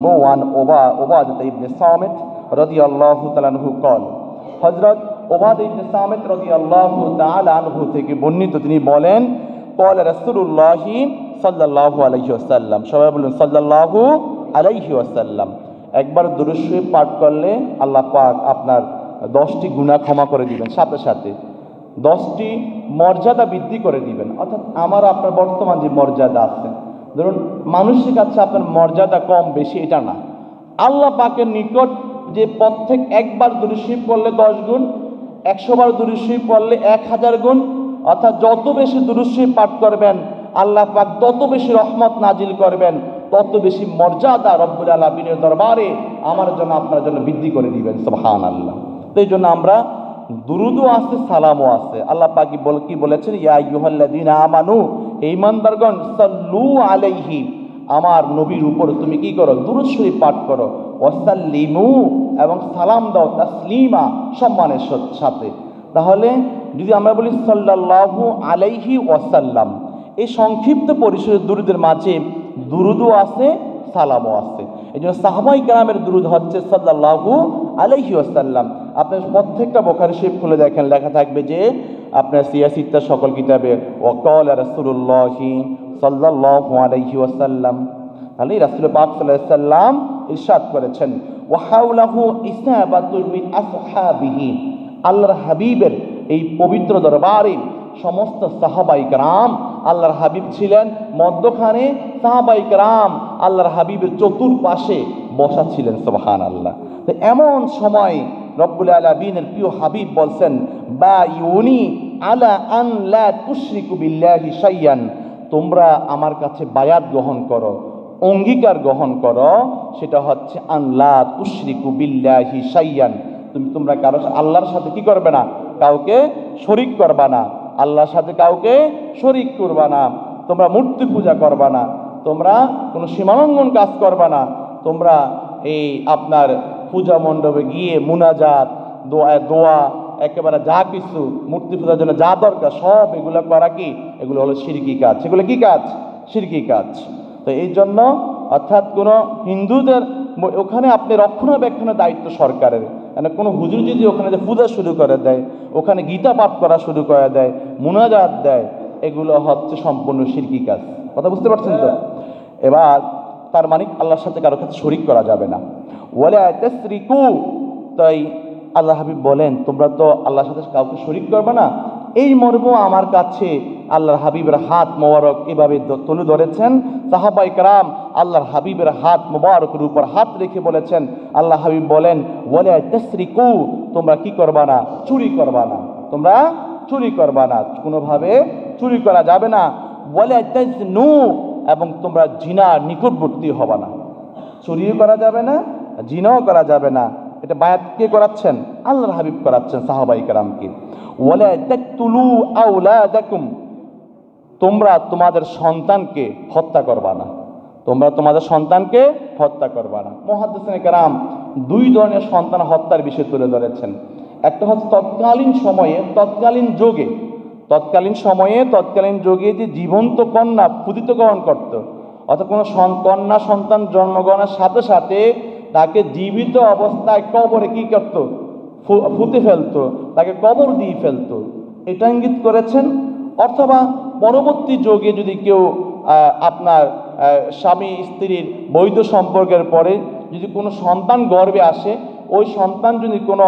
وعن عبادة بن صامت رضي الله تعالى عنه قال হযরত উবাদা ইবনে সামিত রাদিয়াল্লাহু তাআলা আনহু থেকে বর্ণিত তিনি বলেন قال রাসূলুল্লাহ সাল্লাল্লাহু আলাইহি ওয়াসাল্লাম সবাই বলুন সাল্লাল্লাহু আলাইহি ওয়াসাল্লাম একবার দুরূদ শরীফ পাঠ করলে আল্লাহ পাক আপনার 10টি গুনাহ ক্ষমা করে দিবেন সাথে সাথে 10টি মর্যাদা বৃদ্ধি করে দিবেন অর্থাৎ আমার আপনার বর্তমান যে মর্যাদা আছে ধরুন মানুষের কাছে আপনার মর্যাদা কম বেশি এটা না আল্লাহ পাকের নিকট যে প্রত্যেক একবার দুরূদ শরীফ পড়লে 10 গুণ 100 বার দুরূদ শরীফ পড়লে 1000 গুণ অর্থাৎ যত বেশি দুরূদ শরীফ পাঠ করবেন আল্লাহ পাক তত বেশি রহমত নাজিল করবেন তত বেশি মর্যাদা রব্বুল আলামিনের দরবারে আমার জন্য আপনার জন্য বৃদ্ধি করে দিবেন সুবহানাল্লাহ। তো এই জন্য আমরা দুরুদও আছে সালামও আছে আল্লাহ পাক কি বলেছেন ইয়া আইয়ুহাল্লাযীনা আমানু ঈমানদারগণ সাল্লু আলাইহি আমার নবীর উপর তুমি কি করো দুরূদ শরীফ পাঠ করো ওয়াসাল্লিমু এবং সালাম দাও তাসলিমা সম্মানের সাথে। তাহলে যদি আমরা বলি সাল্লাল্লাহু আলাইহি ওয়াসাল্লাম এই সংক্ষিপ্ত পরিসরের দুরুদের মাঝে দুরুদও আছে সালামও আছে। এই জন্য সাহাবায়ে কেরামের দুরুদ হচ্ছে সাল্লাল্লাহু আলাইহি ওয়াসাল্লাম। আপনার প্রত্যেকটা বুখারী শরীফ খুলে দেখেন লেখা থাকবে যে আপনার সিয়াসিত্তা সকল কিতাবে ওয়াকালা রাসূলুল্লাহি সাল্লাল্লাহু আলাইহি ওয়াসাল্লাম তাহলে রাসূল পাক সাল্লাল্লাহু আলাইহি ওয়াসাল্লাম ইরশাদ করেছেন ওয়া হাওলাহু ইসনাবাতুল মিন আসহাবিহি আল্লাহর হাবিবের এই পবিত্র দরবারে সমস্ত সাহাবায়ে কেরাম আল্লাহর হাবিব ছিলেন মধ্যখানে সাহাবায়ে কেরাম আল্লাহর হাবিবের চতুর্পাশে বসা ছিলেন সুবহানাল্লাহ। তো এমন সময় রব্বুল আলামিনের প্রিয় হাবিব বলছেন বায়ুনি আলা আন লা তুশরিকু বিল্লাহি শাইয়ান তোমরা আমার কাছে বায়াত গ্রহণ করো অঙ্গীকার গ্রহণ করো সেটা হচ্ছে আন লা তুশরিকু বিল্লাহি শাইয়ান তোমরা কারো আল্লাহর সাথে কি করবে না কাউকে শরীক করবা না আল্লাহর সাথে কাউকে শরীক করবা না তোমরা মূর্তি পূজা করবা না তোমরা কোনো সীমালঙ্ঘন কাজ করবা না তোমরা এই আপনার পূজা মণ্ডপে গিয়ে মুনাজাত দোয়া একেবারে যা কিছু মূর্তি পূজার জন্য যা দরকার সব এগুলো করা কি এগুলো হলো শিরকি কাজ সেগুলো কি কাজ শিরকি কাজ। তো এই জন্য অর্থাৎ কোনো হিন্দুদের ওখানে আপনি রক্ষণাবেক্ষণের দায়িত্ব সরকারের মানে কোনো হুজুর যদি ওখানে যে পূজা শুরু করে দেয় ওখানে গীতা পাঠ করা শুরু করে দেয় মুনাজাত দেয় এগুলো হচ্ছে সম্পূর্ণ শিরকি কাজ কথা বুঝতে পারছেন তো। এবার তার মানে আল্লাহর সাথে কারো কাছে শরীক করা যাবে না ওয়ালা তাসরিকু তাই আল্লাহ হাবিব বলেন তোমরা তো আল্লাহর সাথে কাউকে শরীক করবে না এই মর্ম আমার কাছে আল্লাহর হাবিবের হাত মোবারক এভাবে তুলে ধরেছেন সাহাবায়ে কেরাম আল্লাহর হাবিবের হাত মোবারকের উপর হাত রেখে বলেছেন আল্লাহ হাবিব বলেন ওয়ালা তাসরিকু তোমরা কি করবা না চুরি করবা না তোমরা চুরি করবা না কোনোভাবে চুরি করা যাবে না ওয়ালা তাজনু এবং তোমরা জিনার নিকটবর্তী হবা না চুরিও করা যাবে না জিনাও করা যাবে না এটা বায়াত কে করাচ্ছেন আল্লাহর হাবিব করাচ্ছেন সাহাবায়ে কেরামকে ওয়ালা তাকতুলু আওলাদাকুম তোমরা তোমাদের সন্তানকে হত্যা করবা না তোমরা তোমাদের সন্তানকে হত্যা করবা না। মুহাদ্দিসিনে কেরাম দুই ধরনের সন্তান হত্যার বিষয় তুলে ধরেছেন একটা হচ্ছে তৎকালীন যুগে যে জীবন্ত কন্যা ক্ষুদিতকরণ করত অর্থাৎ কোনো কন্যা সন্তান জন্মগ্রহণের সাথে সাথে তাকে জীবিত অবস্থায় কবরে কি করত ফুতে ফেলতো তাকে কবর দিয়ে ফেলতো এটা ইঙ্গিত করেছেন। অথবা পরবর্তী যুগে যদি কেউ আপনার স্বামী স্ত্রীর বৈধ সম্পর্কের পরে যদি কোনো সন্তান গর্ভে আসে ওই সন্তান যদি কোনো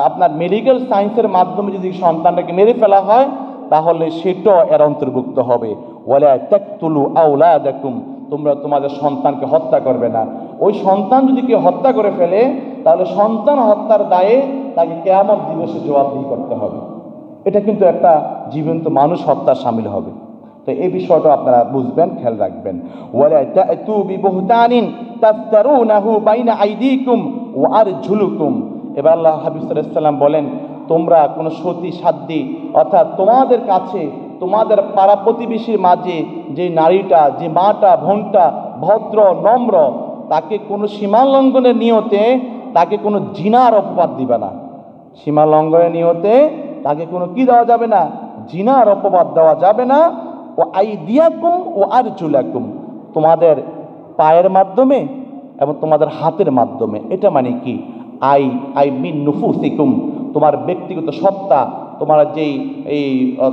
আপনার মেডিকেল সায়েন্সের মাধ্যমে যদি সন্তানটাকে মেরে ফেলা হয় তাহলে সেটাও এর অন্তর্ভুক্ত হবে ওয়ালা তাকতুলু আওলাদাকুম তোমরা তোমাদের সন্তানকে হত্যা করবে না। ওই সন্তান যদি কেউ হত্যা করে ফেলে তাহলে সন্তান হত্যার দায়ে তাকে কিয়ামত দিবসে জবাবদিহি করতে হবে এটা কিন্তু একটা জীবন্ত মানুষ হত্যার শামিল হবে। তো এই বিষয়টা আপনারা বুঝবেন খেয়াল রাখবেন ওয়ালা তাতু বিবুহতানিন তাফতারুনাহু বাইনা আইদিকুম ওয়া আরজুলুকুম। এবার আল্লাহ হাবিব সাল্লাল্লাহু আলাইহি ওয়াসাল্লাম বলেন তোমরা কোনো সতী সাধ্বী অর্থাৎ তোমাদের কাছে তোমাদের পাড়া প্রতিবেশীর মাঝে যে নারীটা যে মাটা বোনটা ভদ্র নম্র তাকে কোনো সীমা লঙ্ঘনের নিয়তে তাকে কোনো জিনার অপবাদ দিবে না সীমা লঙ্ঘনের নিয়তে তাকে কোনো কি দেওয়া যাবে না জিনার অপবাদ দেওয়া যাবে না ও আইদিয়াকুম ও আরজুলাকুম তোমাদের পায়ের মাধ্যমে এবং তোমাদের হাতের মাধ্যমে। এটা মানে কি? আই মিন নুফুসিকুম, তোমার ব্যক্তিগত সত্তা, তোমার যেই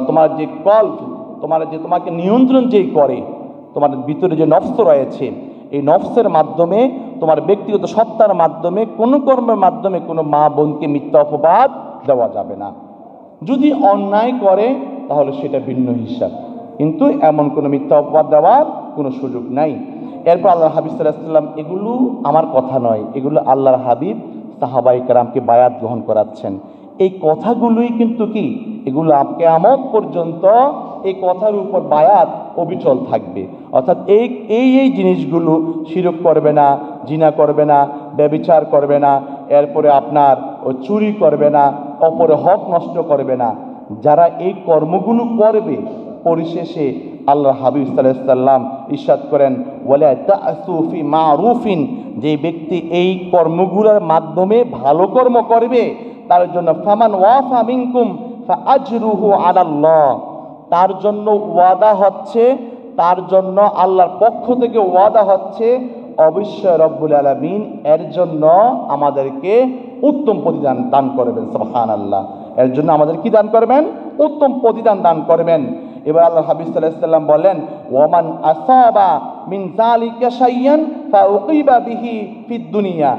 তোমার যে তোমাকে নিয়ন্ত্রণ যেই করে, তোমার ভিতরে যে নফস রয়েছে, এই নফসের মাধ্যমে, তোমার ব্যক্তিগত সত্তার মাধ্যমে, কোনো কর্মের মাধ্যমে কোনো মা বোনকে মিথ্যা অপবাদ দেওয়া যাবে না। যদি অন্যায় করে তাহলে সেটা ভিন্ন হিসাব, কিন্তু এমন কোনো মিথ্যা অপবাদ দেওয়ার কোনো সুযোগ নাই। এরপর আল্লাহর হাবিব সাল্লাল্লাহু আলাইহি ওয়াসাল্লাম, এগুলো আমার কথা নয়, এগুলো আল্লাহর হাবিব সাহাবায়ে কেরামকে বায়াত গ্রহণ করাচ্ছেন। এই কথাগুলোই কিন্তু কি, এগুলো কিয়ামত পর্যন্ত এই কথার উপর বায়াত অবিচল থাকবে। অর্থাৎ এই জিনিসগুলো, শিরক করবে না, জিনা করবে না, ব্যভিচার করবে না, এরপরে আপনার চুরি করবে না, অপরের হক নষ্ট করবে না, যারা এই কর্মগুলো করবে, পরিশেষে আল্লাহ হাবিব সাল্লাল্লাহু আলাইহি ওয়াসাল্লাম ইরশাদ করেন, ওয়ালা তা'সু ফি মা'রুফিন, যে ব্যক্তি এই কর্মগুলোর মাধ্যমে ভালো কর্ম করবে তার জন্য ফামান ওয়াফা মিনকুম ফাআজরুহু আলাল্লাহ, তার জন্য ওয়াদা হচ্ছে, তার জন্য আল্লাহর পক্ষ থেকে ওয়াদা হচ্ছে, অবশ্যই রব্বুল আলামিন এর জন্য আমাদেরকে উত্তম প্রতিদান দান করবেন। সুবহানাল্লাহ, এর জন্য আমাদের কি দান করবেন? উত্তম প্রতিদান দান করবেন। এবার আল্লাহ হাবিব সাল্লাল্লাহু আলাইহি ওয়াসাল্লাম বলেন, ওয়ামান আসাবা মিন যালিকা শাইয়ান ফাউকিবা বিহি ফিদ দুনিয়া,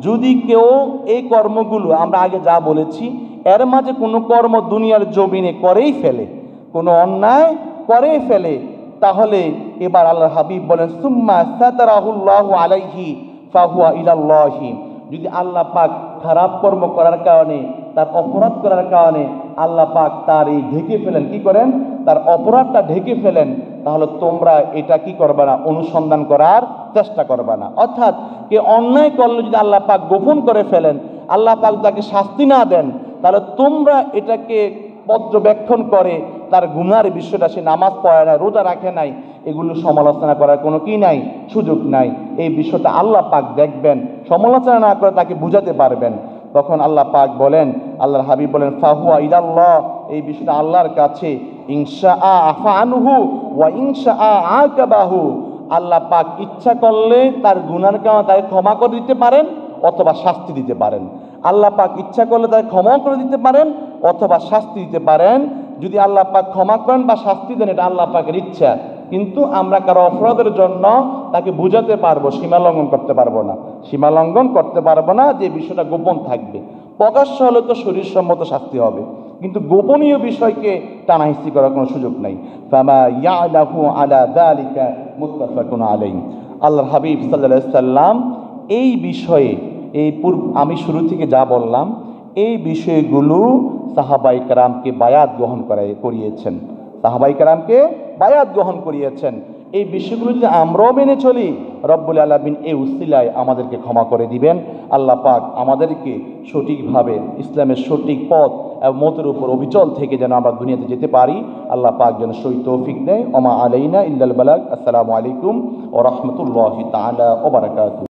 যদি কেউ এই কর্মগুলো আমরা আগে যা বলেছি এর মাঝে কোনো কর্ম দুনিয়ার জমিনে করেই ফেলে, কোনো অন্যায় করেই ফেলে, তাহলে এবার আল্লাহর হাবিব বলেন, সুম্মা সাতারাহুল্লাহু আলাইহি ফাহুয়া ইলাল্লাহি, যদি আল্লাহ পাক খারাপ কর্ম করার কারণে, তার অপরাধ করার কারণে আল্লাহ পাক তার এই ঢেকে ফেলেন, কি করেন? তার অপরাধটা ঢেকে ফেলেন, তাহলে তোমরা এটা কি করবে না? অনুসন্ধান করার চেষ্টা করবে না। অর্থাৎ কে অন্যায় করলে যদি আল্লাহ পাক গোপন করে ফেলেন, আল্লাহ পাক তাকে শাস্তি না দেন, তাহলে তোমরা এটাকে পর্যবেক্ষণ করে তার গুনার বিষয়টা, সে নামাজ পড়ে না, রোজা রাখে নাই, এগুলো সমালোচনা করার কোনো কি নাই, সুযোগ নাই। এই বিষয়টা আল্লাহ পাক দেখবেন, সমালোচনা না করে তাকে বুঝাতে পারবেন। তখন আল্লাহ পাক বলেন, আল্লাহর হাবিব বলেন, ফাহুয়া ইলাল্লাহ, এই বিষয়টা আল্লাহর কাছে, ইনশাআ আফা আনহু ওয়া ইনশাআ আকাবাহু, আল্লাহ পাক ইচ্ছা করলে তার গুনার কারণে তাকে ক্ষমা করে দিতে পারেন অথবা শাস্তি দিতে পারেন। আল্লাহ পাক ইচ্ছা করলে তাকে ক্ষমা করে দিতে পারেন অথবা শাস্তি দিতে পারেন। যদি আল্লাহ পাক ক্ষমা করেন বা শাস্তি দেন, এটা আল্লাহ পাকের ইচ্ছা, কিন্তু আমরা কারো অপরাধের জন্য তাকে বুঝাতে পারবো, সীমা লঙ্ঘন করতে পারবো না, সীমা লঙ্ঘন করতে পারবো না, যে বিষয়টা গোপন থাকবে। প্রকাশ্য হলে তো শরীরসম্মত শাস্তি হবে, কিন্তু গোপনীয় বিষয়কে টানাহিস্তি করার কোনো সুযোগ নাই। ফামা ইয়ালাহু আলা যালিকা মুত্তাফাকুন আলাইহি, আল্লাহর হাবিব সাল্লাল্লাহু আলাইহি সাল্লাম এই বিষয়ে, আমি শুরু থেকে যা বললাম, এই বিষয়গুলো সাহাবায়ে কেরামকে বায়াত গ্রহণ করিয়েছেন, সাহাবায়ে কেরামকে বায়াত গ্রহণ করিয়েছেন। এই বিষয়গুলো যদি আমরাও মেনে চলি, রব্বুল আলামিন এই উসিলায় আমাদেরকে ক্ষমা করে দিবেন। আল্লাহ পাক আমাদেরকে সঠিকভাবে ইসলামের সঠিক পথ এবং মতের উপর অবিচল থেকে যেন আমরা দুনিয়াতে যেতে পারি, আল্লাহ পাক যেন সই তৌফিক দেয়। ওমা আলাইনা ইল্লাল বালাগ। আসসালামু আলাইকুম ওয়া রাহমাতুল্লাহি তাআলা ওয়া বারাকাতুহু।